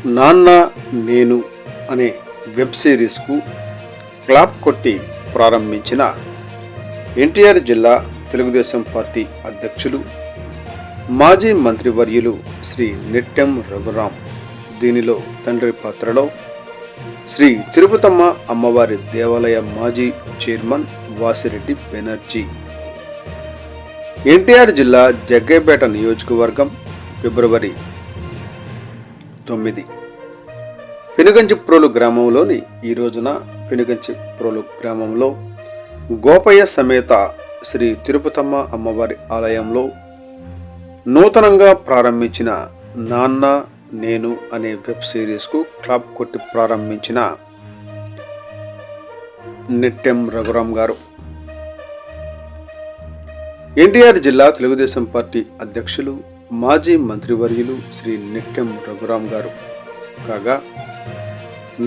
నాన్న నేను అనే వెబ్ సిరీస్కు క్లాప్ కొట్టి ప్రారంభించిన ఎన్టీఆర్ జిల్లా తెలుగుదేశం పార్టీ అధ్యక్షులు మాజీ మంత్రివర్యులు శ్రీ నిట్టెం రఘురాం. దీనిలో తండ్రి పాత్రలో శ్రీ తిరుపతమ్మ అమ్మవారి దేవాలయ మాజీ చైర్మన్ వాసిరెడ్డి బెనర్జీ. ఎన్టీఆర్ జిల్లా జగ్గయ్యపేట నియోజకవర్గం ఫిబ్రవరి 9. పెనుగంచిప్రోలు గ్రామంలోని ఈ రోజున పెనుగంచిప్రోలు గ్రామంలో గోపయ్య సమేత శ్రీ తిరుపతమ్మ అమ్మవారి ఆలయంలో నూతనంగా ప్రారంభించిన నాన్న నేను అనే వెబ్ సిరీస్కు క్లాప్ కొట్టి ప్రారంభించిన నిట్టెం రఘురాం గారు. ఎన్టీఆర్ జిల్లా తెలుగుదేశం పార్టీ అధ్యక్షులు మాజీ మంత్రివర్యులు శ్రీ నిట్టెం రఘురాం గారు కాగా,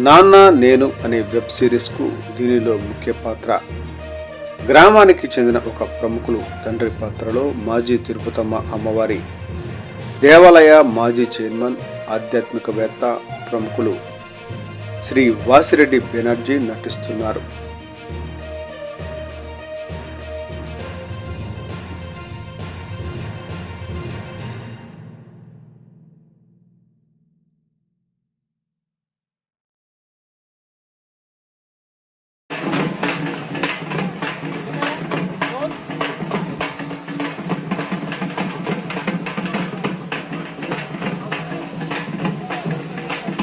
నాన్న నేను అనే వెబ్ సిరీస్కు దీనిలో ముఖ్య పాత్ర గ్రామానికి చెందిన ఒక ప్రముఖులు తండ్రి పాత్రలో మాజీ తిరుపతమ్మ అమ్మవారి దేవాలయ మాజీ చైర్మన్ ఆధ్యాత్మికవేత్త ప్రముఖులు శ్రీ వాసిరెడ్డి బెనర్జీ నటిస్తున్నారు.